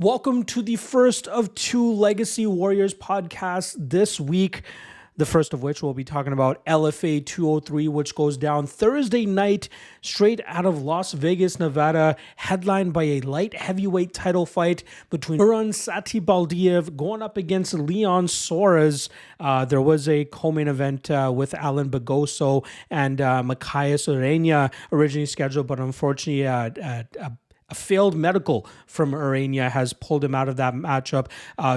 Welcome to the first of two Legacy Warriors podcasts this week. The first of which we'll be talking about LFA 203, which goes down Thursday night straight out of Las Vegas, Nevada, headlined by a light heavyweight title fight between Koren Satybaldiev going up against Leon Soares. There was a co-main event with Alan Bagoso and Macias Urania originally scheduled, but unfortunately a failed medical from Urania has pulled him out of that matchup.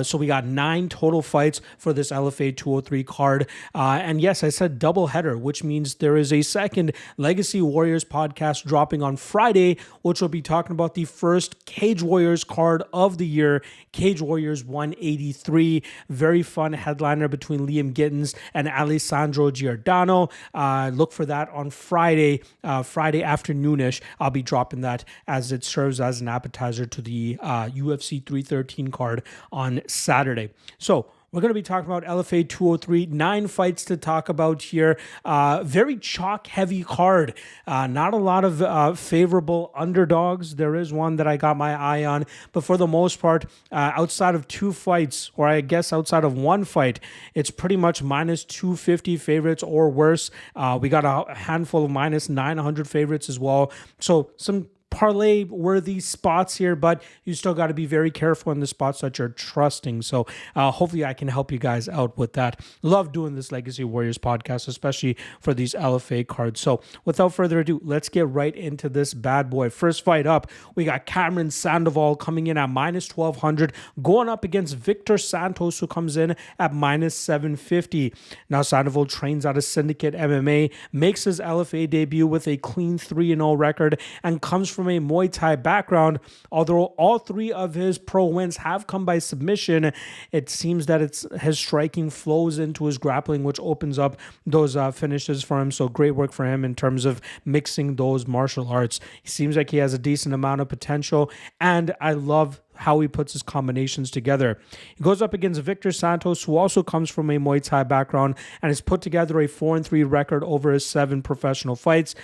So we got 9 total fights for this LFA 203 card. And yes, I said double header, which means there is a second Legacy Warriors podcast dropping on Friday, which will be talking about the first Cage Warriors card of the year, Cage Warriors 183. Very fun headliner between Liam Gittins and Alessandro Giordano. Look for that on Friday afternoonish. I'll be dropping that as it serves as an appetizer to the UFC 313 card on Saturday. So we're going to be talking about LFA 203, 9 fights to talk about here. Very chalk-heavy card. Not a lot of favorable underdogs. There is one that I got my eye on, but for the most part, outside of 2 fights, or I guess outside of 1 fight, it's pretty much minus 250 favorites or worse. We got a handful of minus 900 favorites as well. So some parlay worthy spots here, but you still got to be very careful in the spots that you're trusting. So hopefully I can help you guys out with that. Love doing this Legacy Warriors podcast, especially for these LFA cards. So without further ado, let's get right into this bad boy. First fight up, we got Cameron Sandoval coming in at minus 1200, going up against Victor Santos, who comes in at minus 750. Now Sandoval trains out of Syndicate MMA, makes his LFA debut with a clean 3-0 record, and comes from a Muay Thai background. Although all 3 of his pro wins have come by submission, it seems that his striking flows into his grappling, which opens up those finishes for him. So great work for him in terms of mixing those martial arts. He seems like he has a decent amount of potential, and I love how he puts his combinations together. He goes up against Victor Santos, who also comes from a Muay Thai background and has put together a 4-3 record over his 7 professional fights.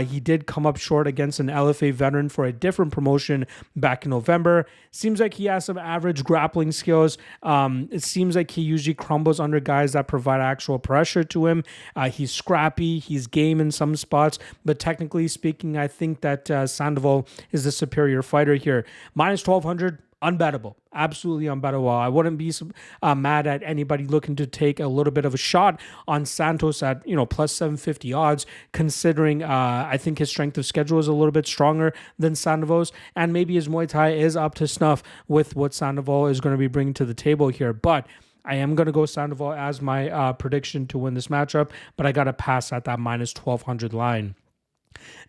He did come up short against an LFA veteran for a different promotion back in November. Seems like he has some average grappling skills. It seems like he usually crumbles under guys that provide actual pressure to him. He's scrappy, he's game in some spots, but technically speaking, I think that Sandoval is the superior fighter here. Minus 1200, unbettable, absolutely unbettable. I wouldn't be mad at anybody looking to take a little bit of a shot on Santos at plus 750 odds, considering I think his strength of schedule is a little bit stronger than Sandoval's, and maybe his Muay Thai is up to snuff with what Sandoval is going to be bringing to the table here. But I am going to go Sandoval as my prediction to win this matchup, but I got to pass at that minus 1200 line.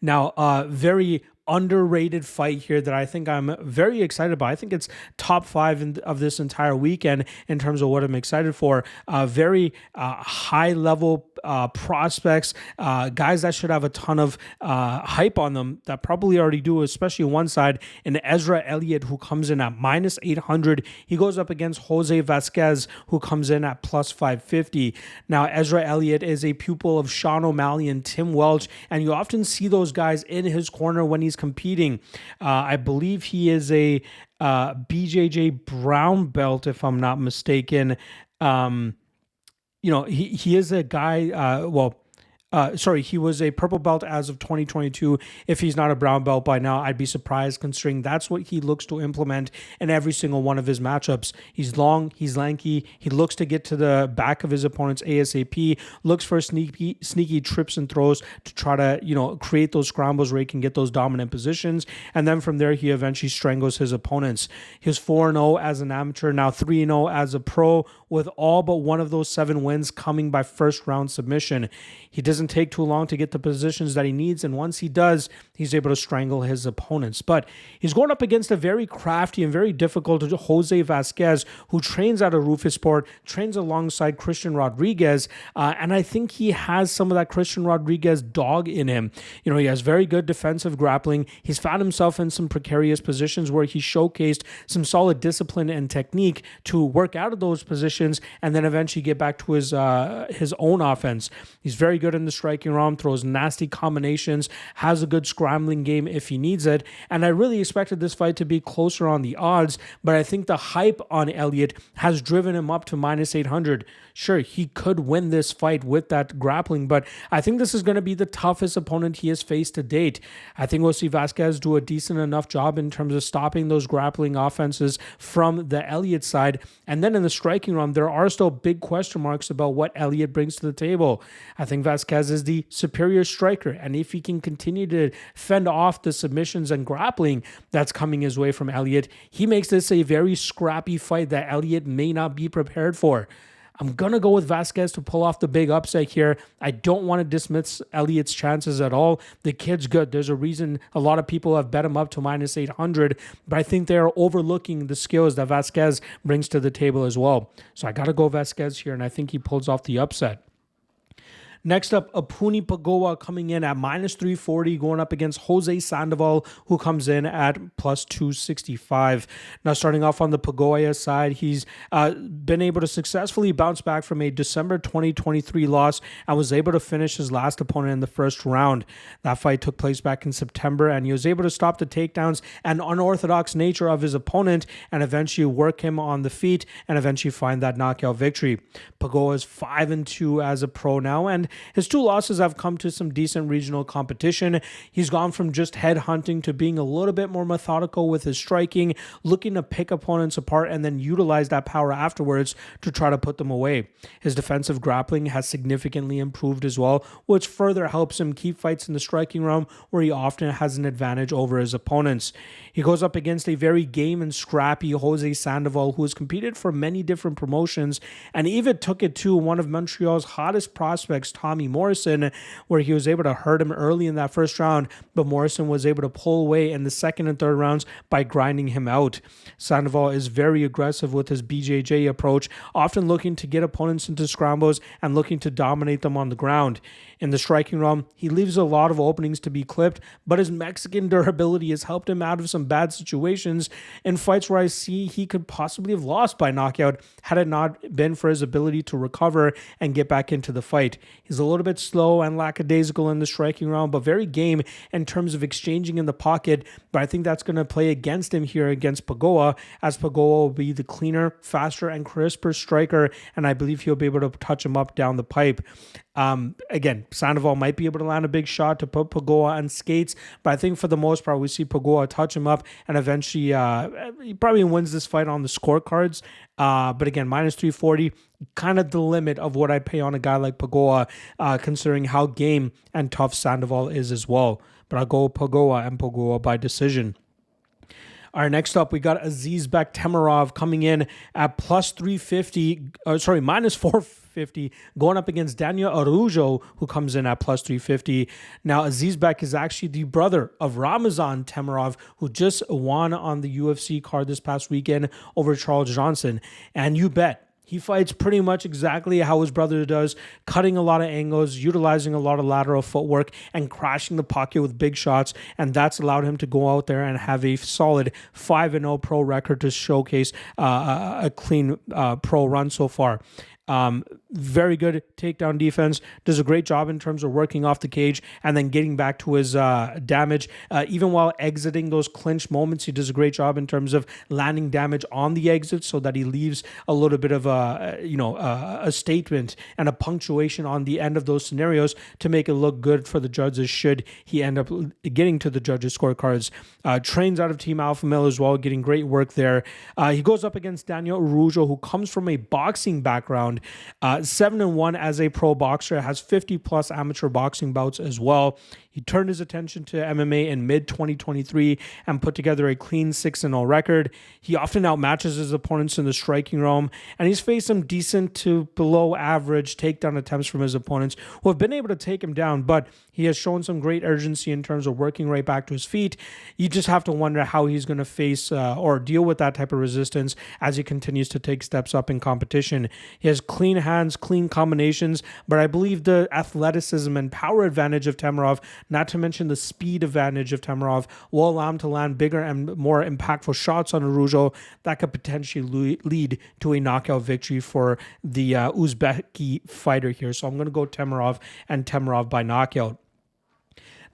Now, very underrated fight here that I think I'm very excited about. I think it's top 5 of this entire weekend in terms of what I'm excited for. Very high level prospects, guys that should have a ton of hype on them that probably already do, especially one side, and Ezra Elliott, who comes in at minus 800. He goes up against Jose Vasquez, who comes in at plus 550. Now, Ezra Elliott is a pupil of Sean O'Malley and Tim Welch, and you often see those guys in his corner when he's competing. I believe he is a BJJ brown belt, if I'm not mistaken. He is a guy, he was a purple belt as of 2022. If he's not a brown belt by now, I'd be surprised, considering that's what he looks to implement in every single one of his matchups. He's long, he's lanky, he looks to get to the back of his opponents ASAP, looks for sneaky trips and throws to try to, create those scrambles where he can get those dominant positions. And then from there, he eventually strangles his opponents. He was 4-0 as an amateur, now 3-0 as a pro, with all but one of those 7 wins coming by first round submission. He doesn't take too long to get the positions that he needs, and once he does, he's able to strangle his opponents. But he's going up against a very crafty and very difficult Jose Vasquez, who trains out of Rufisport, trains alongside Christian Rodriguez, and I think he has some of that Christian Rodriguez dog in him. He has very good defensive grappling. He's found himself in some precarious positions where he showcased some solid discipline and technique to work out of those positions and then eventually get back to his own offense. He's very good in in the striking realm, throws nasty combinations, has a good scrambling game if he needs it. And I really expected this fight to be closer on the odds, but I think the hype on Elliott has driven him up to minus 800. Sure, he could win this fight with that grappling, but I think this is going to be the toughest opponent he has faced to date. I think we'll see Vasquez do a decent enough job in terms of stopping those grappling offenses from the Elliott side. And then in the striking realm, there are still big question marks about what Elliott brings to the table. I think Vasquez is the superior striker, and if he can continue to fend off the submissions and grappling that's coming his way from Elliott, he makes this a very scrappy fight that Elliott may not be prepared for. I'm going to go with Vasquez to pull off the big upset here. I don't want to dismiss Elliott's chances at all. The kid's good. There's a reason a lot of people have bet him up to minus 800, but I think they're overlooking the skills that Vasquez brings to the table as well. So I got to go Vasquez here, and I think he pulls off the upset. Next up, Apuni Pagaoa coming in at minus 340, going up against Jose Sandoval, who comes in at plus 265. Now, starting off on the Pagaoa side, he's been able to successfully bounce back from a December 2023 loss and was able to finish his last opponent in the first round. That fight took place back in September, and he was able to stop the takedowns and unorthodox nature of his opponent and eventually work him on the feet and eventually find that knockout victory. Pagaoa is 5-2 as a pro now, and his two losses have come to some decent regional competition. He's gone from just head hunting to being a little bit more methodical with his striking, looking to pick opponents apart and then utilize that power afterwards to try to put them away. His defensive grappling has significantly improved as well, which further helps him keep fights in the striking realm where he often has an advantage over his opponents. He goes up against a very game and scrappy Jose Sandoval, who has competed for many different promotions and even took it to one of Montreal's hottest prospects, Tommy Morrison, where he was able to hurt him early in that first round, but Morrison was able to pull away in the second and third rounds by grinding him out. Sandoval is very aggressive with his BJJ approach, often looking to get opponents into scrambles and looking to dominate them on the ground. In the striking realm, he leaves a lot of openings to be clipped, but his Mexican durability has helped him out of some bad situations in fights where I see he could possibly have lost by knockout had it not been for his ability to recover and get back into the fight. He's a little bit slow and lackadaisical in the striking realm, but very game in terms of exchanging in the pocket, but I think that's going to play against him here against Pagaoa, as Pagaoa will be the cleaner, faster, and crisper striker, and I believe he'll be able to touch him up down the pipe. Again, Sandoval might be able to land a big shot to put Pagaoa on skates, but I think for the most part, we see Pagaoa touch him up and eventually he probably wins this fight on the scorecards. But again, minus 340, kind of the limit of what I'd pay on a guy like Pagaoa, considering how game and tough Sandoval is as well. But I'll go Pagaoa and Pagaoa by decision. All right, next up, we got Azizbek Temirov coming in at plus 350, minus 450, going up against Daniel Araujo, who comes in at plus 350. Now, Azizbek is actually the brother of Ramazan Temirov, who just won on the UFC card this past weekend over Charles Johnson. And you bet, he fights pretty much exactly how his brother does, cutting a lot of angles, utilizing a lot of lateral footwork, and crashing the pocket with big shots. And that's allowed him to go out there and have a solid 5-0 pro record to showcase a clean pro run so far. Very good takedown defense, does a great job in terms of working off the cage and then getting back to his damage. Even while exiting those clinch moments, he does a great job in terms of landing damage on the exit so that he leaves a little bit of a statement and a punctuation on the end of those scenarios to make it look good for the judges should he end up getting to the judges' scorecards. Trains out of Team Alpha Male as well, getting great work there. He goes up against Daniel Araujo, who comes from a boxing background. 7-1 as a pro boxer, has 50 plus amateur boxing bouts as well. He turned his attention to MMA in mid-2023 and put together a clean 6-0 record. He often outmatches his opponents in the striking realm, and he's faced some decent to below average takedown attempts from his opponents who have been able to take him down, but he has shown some great urgency in terms of working right back to his feet. You just have to wonder how he's going to face or deal with that type of resistance as he continues to take steps up in competition. He has clean hands, clean combinations, but I believe the athleticism and power advantage of Temirov, not to mention the speed advantage of Temirov, will allow him to land bigger and more impactful shots on Araujo that could potentially lead to a knockout victory for the Uzbeki fighter here. So I'm going to go Temirov and Temirov by knockout.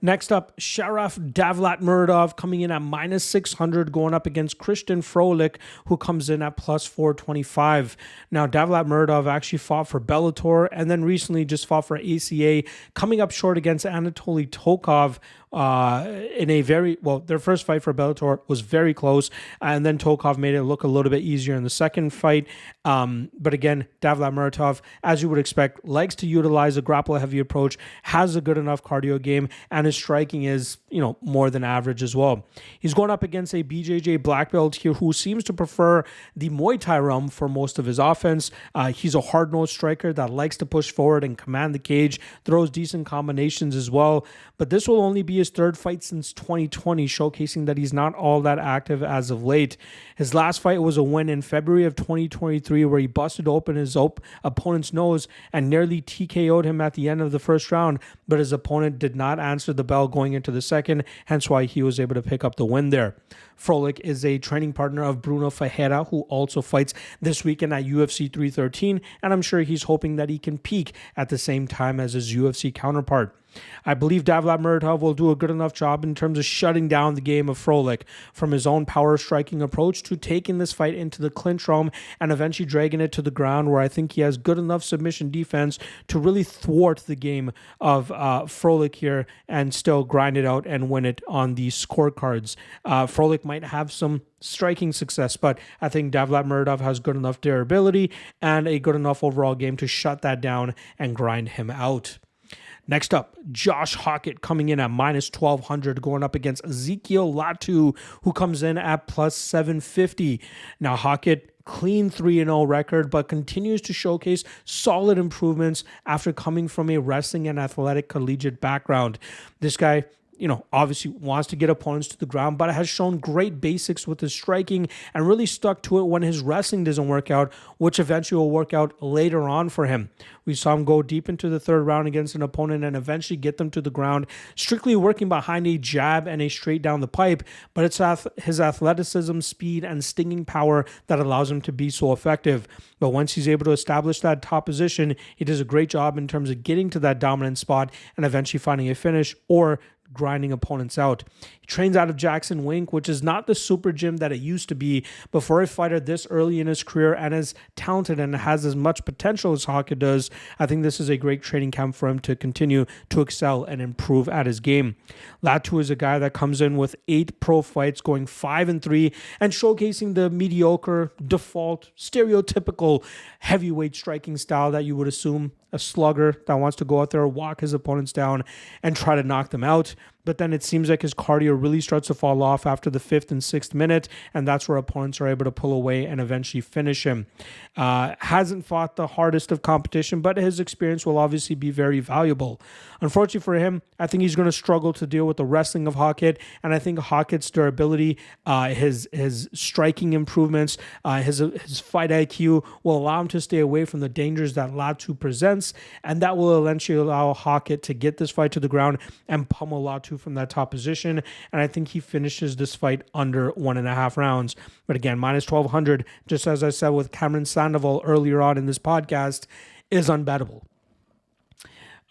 Next up, Sharaf Davlatmurodov coming in at minus 600, going up against Christian Frohlich, who comes in at plus 425. Now, Davlatmurodov actually fought for Bellator and then recently just fought for ACA, coming up short against Anatoly Tokov in a their first fight for Bellator was very close, and then Tokov made it look a little bit easier in the second fight. But again, Davlatmurodov, as you would expect, likes to utilize a grapple-heavy approach, has a good enough cardio game, and his striking is, more than average as well. He's going up against a BJJ black belt here who seems to prefer the Muay Thai realm for most of his offense. He's a hard-nosed striker that likes to push forward and command the cage, throws decent combinations as well. But this will only be his third fight since 2020, showcasing that he's not all that active as of late. His last fight was a win in February of 2023 where he busted open his opponent's nose and nearly TKO'd him at the end of the first round, but his opponent did not answer the bell going into the second, hence why he was able to pick up the win there. Frohlich is a training partner of Bruno Ferreira, who also fights this weekend at UFC 313, and I'm sure he's hoping that he can peak at the same time as his UFC counterpart. I believe Davlatmurodov will do a good enough job in terms of shutting down the game of Frohlich, from his own power striking approach to taking this fight into the clinch realm and eventually dragging it to the ground, where I think he has good enough submission defense to really thwart the game of Frohlich here and still grind it out and win it on the scorecards. Frohlich might have some striking success, but I think Davlatmurodov has good enough durability and a good enough overall game to shut that down and grind him out. Next up, Josh Hokit coming in at minus 1,200, going up against Ezekiel Latu, who comes in at plus 750. Now, Hokit, clean 3-0 record, but continues to showcase solid improvements after coming from a wrestling and athletic collegiate background. This guy, obviously wants to get opponents to the ground, but has shown great basics with his striking and really stuck to it when his wrestling doesn't work out, which eventually will work out later on for him. We saw him go deep into the third round against an opponent and eventually get them to the ground, strictly working behind a jab and a straight down the pipe, but it's his athleticism, speed, and stinging power that allows him to be so effective. But once he's able to establish that top position, he does a great job in terms of getting to that dominant spot and eventually finding a finish or grinding opponents out. He trains out of Jackson Wink, which is not the super gym that it used to be. But for a fighter this early in his career and as talented and has as much potential as Hokit does, I think this is a great training camp for him to continue to excel and improve at his game. Latu is a guy that comes in with 8 pro fights, going 5-3, and showcasing the mediocre, default, stereotypical heavyweight striking style that you would assume a slugger that wants to go out there, walk his opponents down, and try to knock them out. But then it seems like his cardio really starts to fall off after the 5th and 6th minute, and that's where opponents are able to pull away and eventually finish him. Hasn't fought the hardest of competition, but his experience will obviously be very valuable. Unfortunately for him, I think he's going to struggle to deal with the wrestling of Hokit, and I think Hokit's durability, his striking improvements, his fight IQ will allow him to stay away from the dangers that Latu presents, and that will eventually allow Hokit to get this fight to the ground and pummel Latu from that top position, and I think he finishes this fight under 1.5 rounds. But again, minus 1,200, just as I said with Cameron Sandoval earlier on in this podcast, is unbettable.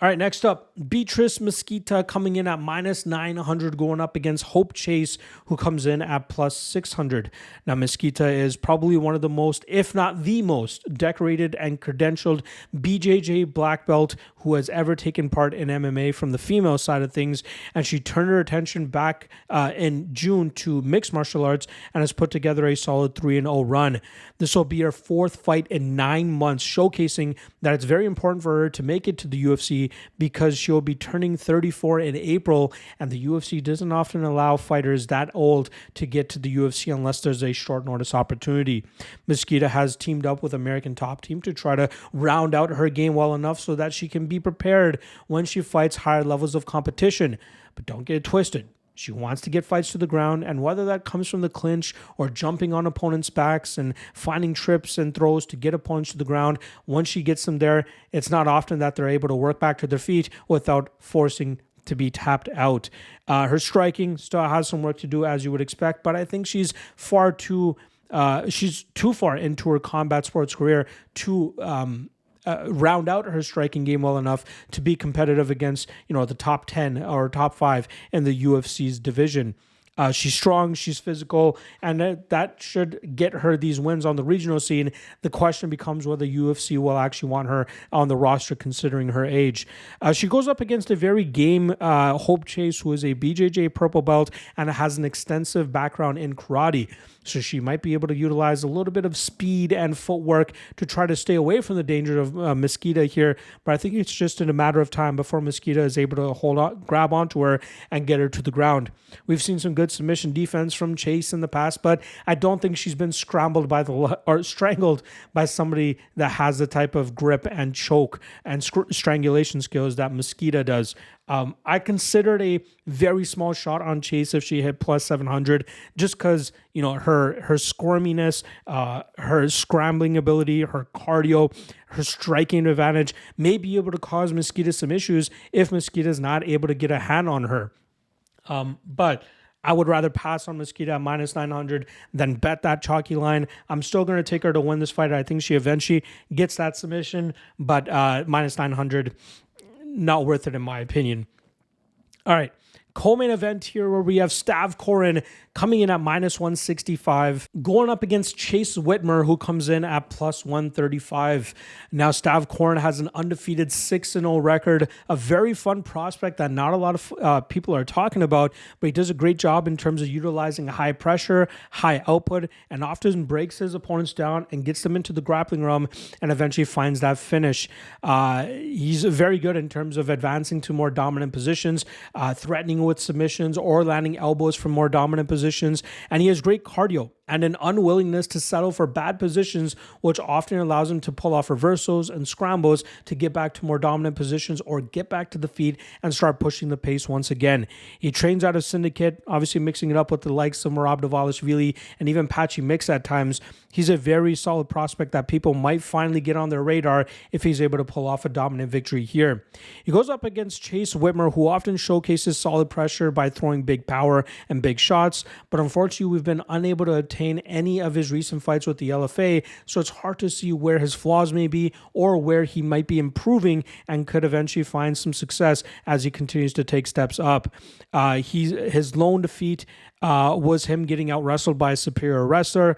All right, next up, Beatrice Mesquita coming in at minus 900, going up against Hope Chase, who comes in at plus 600. Now, Mesquita is probably one of the most, if not the most, decorated and credentialed BJJ black belt who has ever taken part in MMA from the female side of things, and she turned her attention back in June to mixed martial arts and has put together a solid 3-0 run. This will be her 4th fight in 9 months, showcasing that it's very important for her to make it to the UFC because she'll be turning 34 in April, and the UFC doesn't often allow fighters that old to get to the UFC unless there's a short notice opportunity. Mesquita has teamed up with American Top Team to try to round out her game well enough so that she can be prepared when she fights higher levels of competition. But don't get it twisted. She wants to get fights to the ground, and whether that comes from the clinch or jumping on opponents' backs and finding trips and throws to get opponents to the ground, once she gets them there, it's not often that they're able to work back to their feet without forcing to be tapped out. Her striking still has some work to do, as you would expect, but I think she's too far into her combat sports career to round out her striking game well enough to be competitive against, the top 10 or top 5 in the UFC's division. She's strong, she's physical, and that should get her these wins on the regional scene. The question becomes whether UFC will actually want her on the roster considering her age. She goes up against a very game Hope Chase, who is a BJJ purple belt and has an extensive background in karate. So she might be able to utilize a little bit of speed and footwork to try to stay away from the danger of Mesquita here. But I think it's just in a matter of time before Mesquita is able to grab onto her and get her to the ground. We've seen some good submission defense from Chase in the past, but I don't think she's been strangled by somebody that has the type of grip and choke and strangulation skills that Mesquita does. I considered a very small shot on Chase if she hit plus 700, just because, her squirminess, her scrambling ability, her cardio, her striking advantage may be able to cause Mesquita some issues if Mesquita is not able to get a hand on her. But I would rather pass on Mesquita at minus 900 than bet that chalky line. I'm still going to take her to win this fight. I think she eventually gets that submission, but minus 900, not worth it in my opinion. All right. Co-main event here where we have Koren coming in at minus 165, going up against Chase Whitmer, who comes in at plus 135. Now, Koren has an undefeated 6-0 record, a very fun prospect that not a lot of people are talking about, but he does a great job in terms of utilizing high pressure, high output, and often breaks his opponents down and gets them into the grappling room and eventually finds that finish. He's very good in terms of advancing to more dominant positions, threatening with submissions or landing elbows from more dominant positions, and he has great cardio and an unwillingness to settle for bad positions, which often allows him to pull off reversals and scrambles to get back to more dominant positions or get back to the feet and start pushing the pace once again. He trains out of Syndicate, obviously mixing it up with the likes of Merab Dvalishvili and even Patchy Mix at times. He's a very solid prospect that people might finally get on their radar if he's able to pull off a dominant victory here. He goes up against Chase Whitmer, who often showcases solid pressure by throwing big power and big shots, but unfortunately we've been unable to obtain any of his recent fights with the LFA, so it's hard to see where his flaws may be or where he might be improving and could eventually find some success as he continues to take steps up. His lone defeat was him getting out wrestled by a superior wrestler.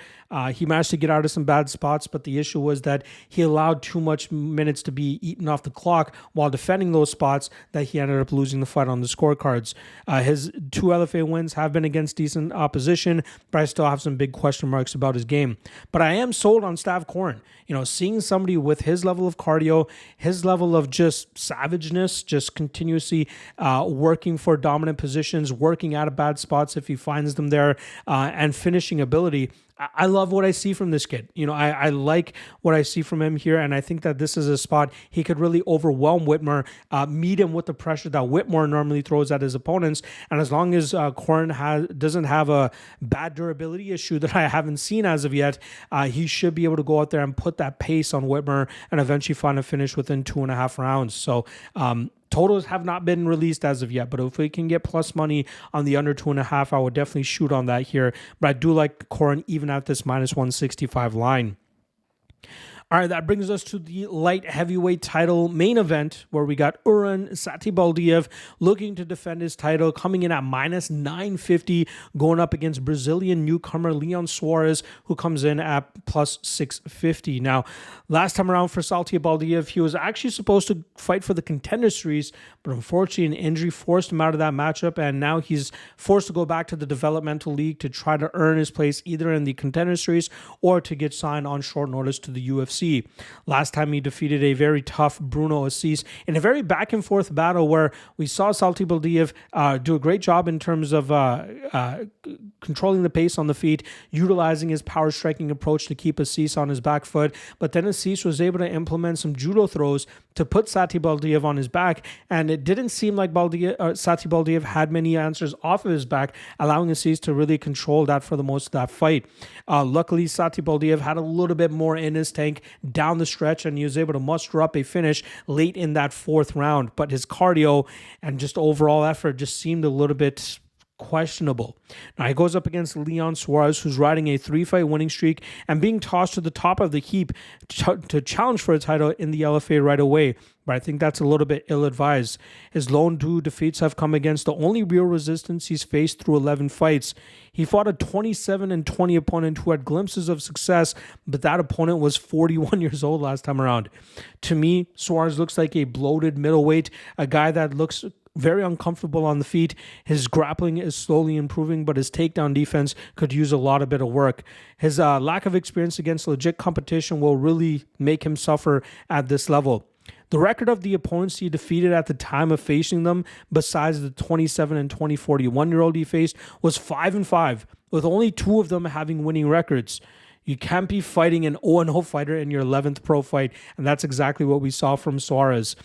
He managed to get out of some bad spots, but the issue was that he allowed too much minutes to be eaten off the clock while defending those spots that he ended up losing the fight on the scorecards. His 2 LFA wins have been against decent opposition, but I still have some big question marks about his game. But I am sold on Koren. Seeing somebody with his level of cardio, his level of just savageness, just continuously working for dominant positions, working out of bad spots if he finds them there, and finishing ability. I love what I see from this kid. I like what I see from him here, and I think that this is a spot he could really overwhelm Whitmer, meet him with the pressure that Whitmer normally throws at his opponents, and as long as Koren doesn't have a bad durability issue that I haven't seen as of yet, he should be able to go out there and put that pace on Whitmer and eventually find a finish within 2.5 rounds. So, totals have not been released as of yet, but if we can get plus money on the under 2.5, I would definitely shoot on that here. But I do like Koren even at this minus 165 line. All right, that brings us to the light heavyweight title main event where we got Satybaldiev looking to defend his title, coming in at minus 950, going up against Brazilian newcomer Leon Soares, who comes in at plus 650. Now, last time around for Satybaldiev, he was actually supposed to fight for the Contender Series, but unfortunately an injury forced him out of that matchup, and now he's forced to go back to the developmental league to try to earn his place either in the Contender Series or to get signed on short notice to the UFC. UFC. Last time he defeated a very tough Bruno Assis in a very back and forth battle where we saw Satybaldiev do a great job in terms of controlling the pace on the feet, utilizing his power striking approach to keep Assis on his back foot. But then Assis was able to implement some judo throws to put Satybaldiev on his back, and it didn't seem like Satybaldiev had many answers off of his back, allowing Assis to really control that for the most of that fight. Luckily, Satybaldiev had a little bit more in his tank down the stretch, and he was able to muster up a finish late in that fourth round. But his cardio and just overall effort just seemed a little bit questionable. Now he goes up against Leon Soares, who's riding a 3-fight winning streak and being tossed to the top of the heap to challenge for a title in the LFA right away. But I think that's a little bit ill-advised. His lone two defeats have come against the only real resistance he's faced through 11 fights. He fought a 27-20 opponent who had glimpses of success, but that opponent was 41 years old last time around. To me, Soares looks like a bloated middleweight, a guy that looks very uncomfortable on the feet. His grappling is slowly improving, but his takedown defense could use a bit of work. His lack of experience against legit competition will really make him suffer at this level. The record of the opponents he defeated at the time of facing them, besides the 27-20 41-year-old he faced, was 5-5, with only 2 of them having winning records. You can't be fighting an 0-0 fighter in your 11th pro fight, and that's exactly what we saw from Soares.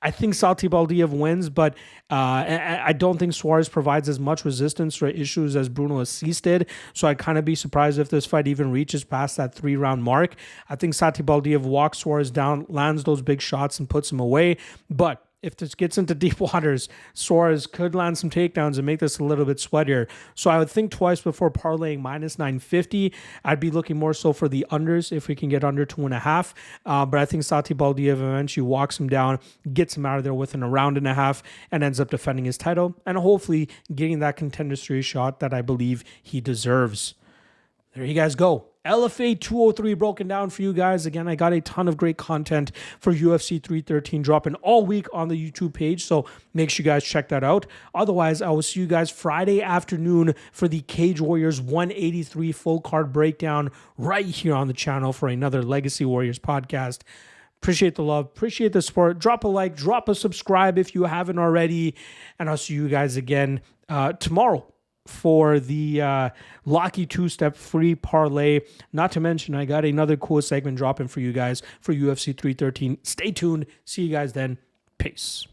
I think Satybaldiev wins, but I don't think Soares provides as much resistance or issues as Bruno Assis did. So I'd kind of be surprised if this fight even reaches past that 3-round mark. I think Satybaldiev walks Soares down, lands those big shots, and puts him away. But if this gets into deep waters, Soares could land some takedowns and make this a little bit sweatier. So I would think twice before parlaying minus 950. I'd be looking more so for the unders if we can get under 2.5. But I think Satybaldiev eventually walks him down, gets him out of there within a round and a half, and ends up defending his title and hopefully getting that Contender Series shot that I believe he deserves. There you guys go. LFA 203 broken down for you guys. Again, I got a ton of great content for UFC 313 dropping all week on the YouTube page, so make sure you guys check that out. Otherwise, I will see you guys Friday afternoon for the Cage Warriors 183 full card breakdown right here on the channel for another Legacy Warriors podcast. Appreciate the love, appreciate the support. Drop a like, drop a subscribe if you haven't already, and I'll see you guys again tomorrow for the Locky 2-step free parlay. Not to mention, I got another cool segment dropping for you guys for UFC 313. Stay tuned. See you guys then. Peace.